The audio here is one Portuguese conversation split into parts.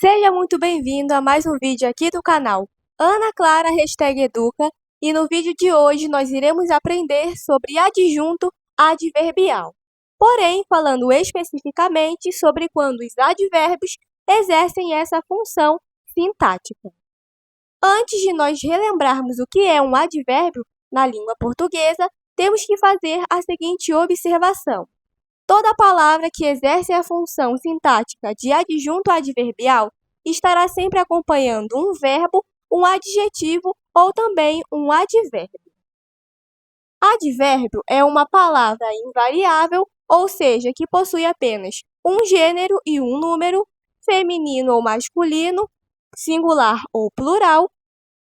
Seja muito bem-vindo a mais um vídeo aqui do canal Ana Clara #Educa, e no vídeo de hoje nós iremos aprender sobre adjunto adverbial. Porém, falando especificamente sobre quando os advérbios exercem essa função sintática. Antes de nós relembrarmos o que é um advérbio na língua portuguesa, temos que fazer a seguinte observação. Toda palavra que exerce a função sintática de adjunto adverbial estará sempre acompanhando um verbo, um adjetivo ou também um advérbio. Advérbio é uma palavra invariável, ou seja, que possui apenas um gênero e um número, feminino ou masculino, singular ou plural,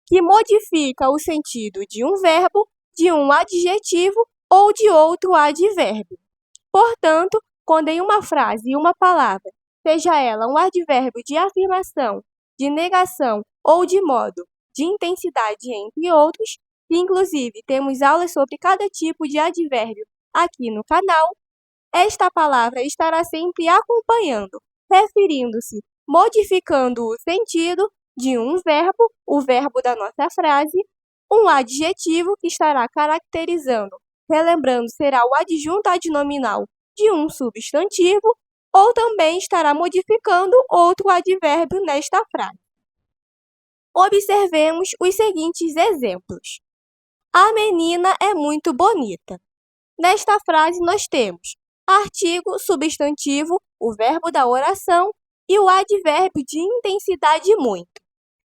que modifica o sentido de um verbo, de um adjetivo ou de outro advérbio. Portanto, quando em uma frase e uma palavra, seja ela um advérbio de afirmação, de negação ou de modo, de intensidade, entre outros, e inclusive temos aulas sobre cada tipo de advérbio aqui no canal, esta palavra estará sempre acompanhando, referindo-se, modificando o sentido de um verbo, o verbo da nossa frase, um adjetivo que estará caracterizando, relembrando, será o adjunto adnominal de um substantivo, ou também estará modificando outro advérbio nesta frase. Observemos os seguintes exemplos. A menina é muito bonita. Nesta frase, nós temos artigo, substantivo, o verbo da oração e o advérbio de intensidade muito.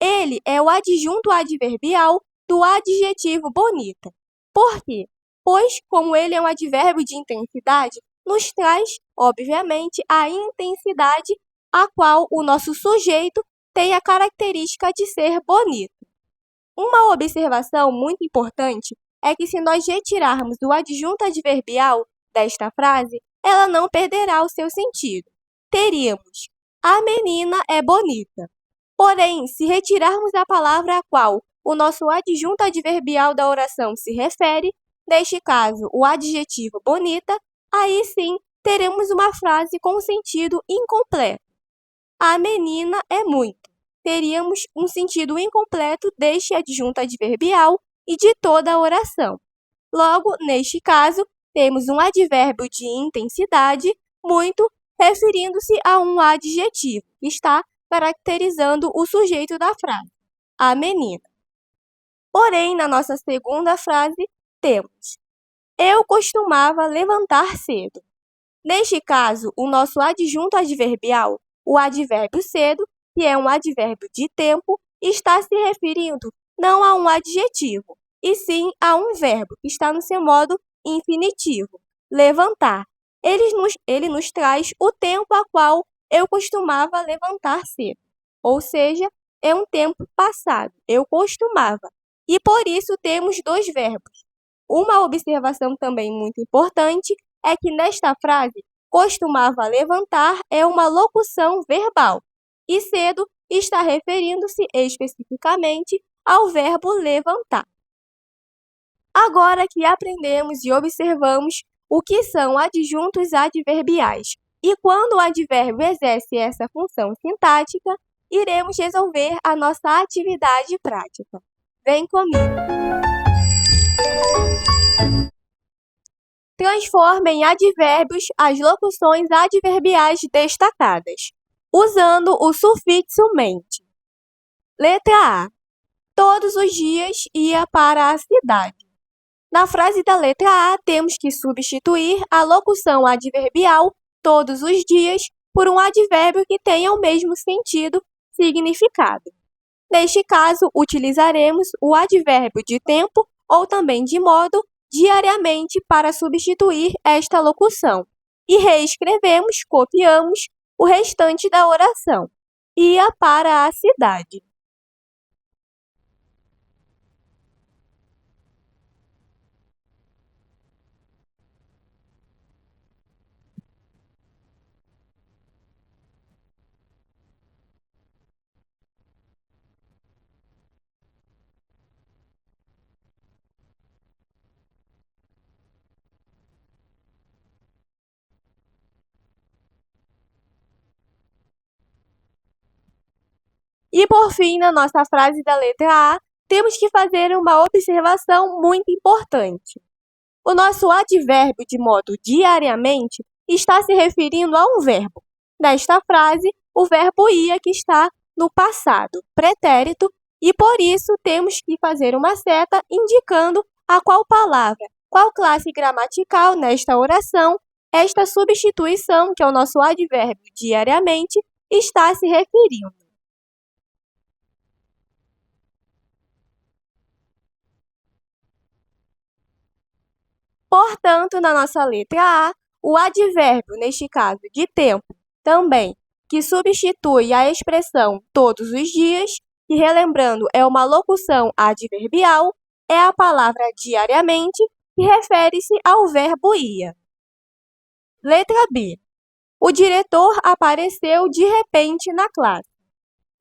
Ele é o adjunto adverbial do adjetivo bonita. Por quê? Pois, como ele é um advérbio de intensidade, nos traz, obviamente, a intensidade a qual o nosso sujeito tem a característica de ser bonito. Uma observação muito importante é que, se nós retirarmos o adjunto adverbial desta frase, ela não perderá o seu sentido. Teríamos: a menina é bonita. Porém, se retirarmos a palavra a qual o nosso adjunto adverbial da oração se refere, neste caso, o adjetivo bonita, aí sim teremos uma frase com sentido incompleto. A menina é muito. Teríamos um sentido incompleto deste adjunto adverbial e de toda a oração. Logo, neste caso, temos um advérbio de intensidade, muito, referindo-se a um adjetivo, que está caracterizando o sujeito da frase, a menina. Porém, na nossa segunda frase, temos: eu costumava levantar cedo. Neste caso, o nosso adjunto adverbial, o advérbio cedo, que é um advérbio de tempo, está se referindo não a um adjetivo, e sim a um verbo, que está no seu modo infinitivo, levantar. Ele nos traz o tempo a qual eu costumava levantar cedo, ou seja, é um tempo passado, eu costumava. E por isso temos dois verbos. Uma observação também muito importante é que nesta frase, costumava levantar é uma locução verbal, e cedo está referindo-se especificamente ao verbo levantar. Agora que aprendemos e observamos o que são adjuntos adverbiais e quando o advérbio exerce essa função sintática, iremos resolver a nossa atividade prática. Vem comigo! Transforme em advérbios as locuções adverbiais destacadas, usando o sufixo mente. Letra A. Todos os dias ia para a cidade. Na frase da letra A, temos que substituir a locução adverbial todos os dias por um advérbio que tenha o mesmo sentido, significado. Neste caso, utilizaremos o advérbio de tempo ou também de modo diariamente para substituir esta locução. E reescrevemos, copiamos o restante da oração. Ia para a cidade. E por fim, na nossa frase da letra A, temos que fazer uma observação muito importante. O nosso advérbio de modo diariamente está se referindo a um verbo. Nesta frase, o verbo ia que está no passado, pretérito, e por isso temos que fazer uma seta indicando a qual palavra, qual classe gramatical nesta oração, esta substituição, que é o nosso advérbio diariamente, está se referindo. Portanto, na nossa letra A, o advérbio, neste caso de tempo, também, que substitui a expressão todos os dias, e relembrando, é uma locução adverbial, é a palavra diariamente, que refere-se ao verbo ia. Letra B. O diretor apareceu de repente na classe.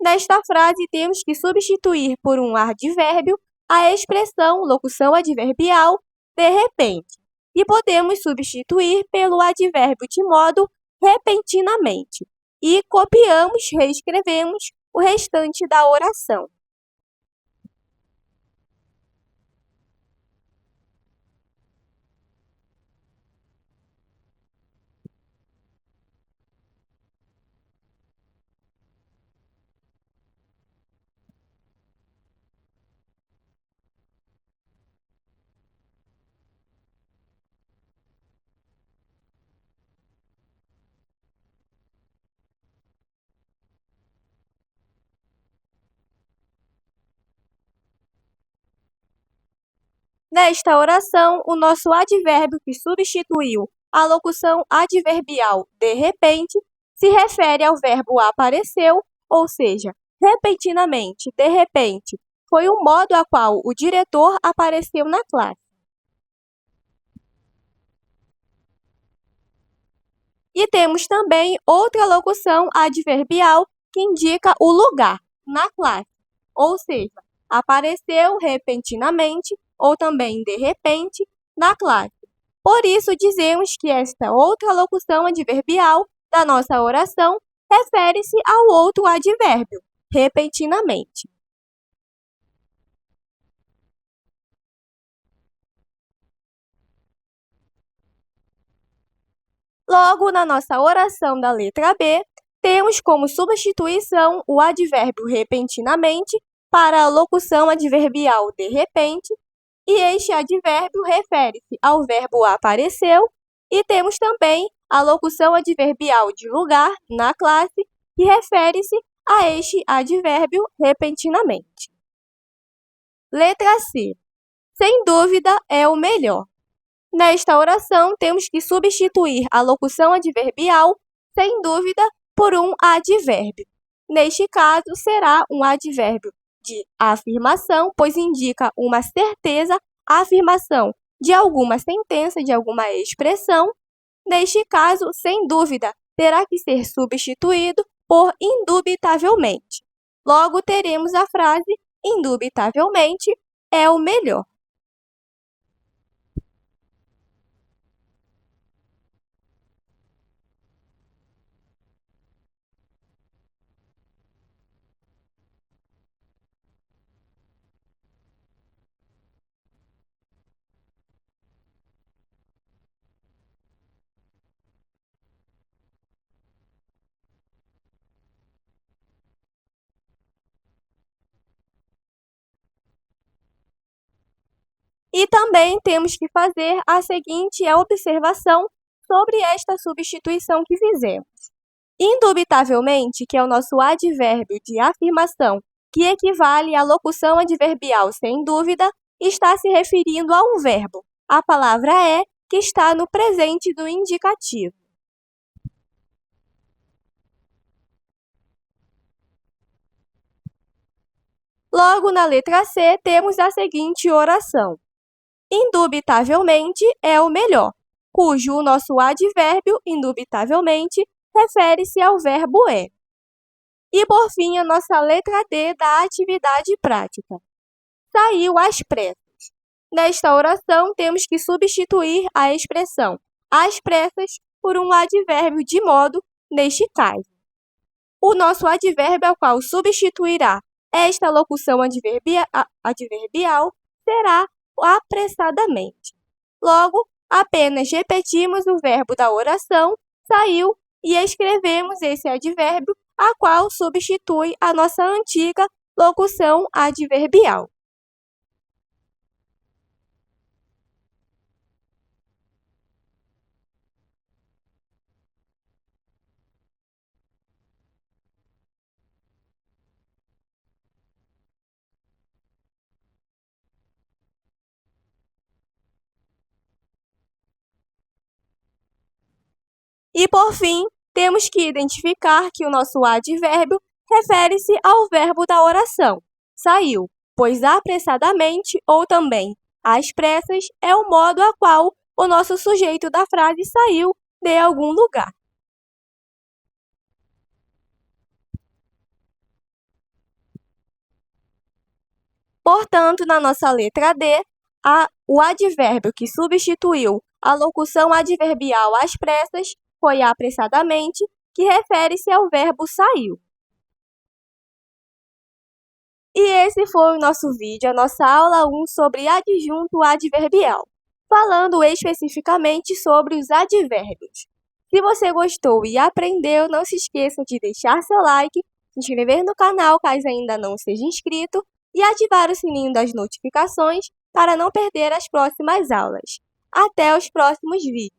Nesta frase, temos que substituir por um advérbio a expressão locução adverbial de repente, e podemos substituir pelo advérbio de modo repentinamente. E copiamos, reescrevemos o restante da oração. Nesta oração, o nosso advérbio que substituiu a locução adverbial de repente se refere ao verbo apareceu, ou seja, repentinamente, de repente, foi o modo a qual o diretor apareceu na classe. E temos também outra locução adverbial que indica o lugar na classe, ou seja, apareceu repentinamente ou também de repente na classe. Por isso, dizemos que esta outra locução adverbial da nossa oração refere-se ao outro advérbio, repentinamente. Logo, na nossa oração da letra B, temos como substituição o advérbio repentinamente para a locução adverbial de repente, e este advérbio refere-se ao verbo apareceu, e temos também a locução adverbial de lugar na classe, que refere-se a este advérbio repentinamente. Letra C. Sem dúvida é o melhor. Nesta oração, temos que substituir a locução adverbial, sem dúvida, por um advérbio. Neste caso, será um advérbio de afirmação, pois indica uma certeza, a afirmação de alguma sentença, de alguma expressão. Neste caso, sem dúvida, terá que ser substituído por indubitavelmente. Logo, teremos a frase indubitavelmente é o melhor. E também temos que fazer a seguinte observação sobre esta substituição que fizemos. Indubitavelmente, que é o nosso advérbio de afirmação, que equivale à locução adverbial sem dúvida, está se referindo a um verbo. A palavra é, que está no presente do indicativo. Logo, na letra C, temos a seguinte oração. Indubitavelmente é o melhor, cujo o nosso advérbio, indubitavelmente, refere-se ao verbo é. E, por fim, a nossa letra D da atividade prática. Saiu às pressas. Nesta oração, temos que substituir a expressão às pressas por um advérbio de modo, neste caso. O o nosso advérbio ao qual substituirá esta locução adverbial será o apressadamente. Logo, apenas repetimos o verbo da oração, saiu, e escrevemos esse advérbio, a qual substitui a nossa antiga locução adverbial. E, por fim, temos que identificar que o nosso advérbio refere-se ao verbo da oração, saiu, pois apressadamente ou também às pressas é o modo a qual o nosso sujeito da frase saiu de algum lugar. Portanto, na nossa letra D, o advérbio que substituiu a locução adverbial às pressas foi apressadamente, que refere-se ao verbo saiu. E esse foi o nosso vídeo, a nossa aula 1 sobre adjunto adverbial, falando especificamente sobre os advérbios. Se você gostou e aprendeu, não se esqueça de deixar seu like, se inscrever no canal caso ainda não seja inscrito e ativar o sininho das notificações para não perder as próximas aulas. Até os próximos vídeos!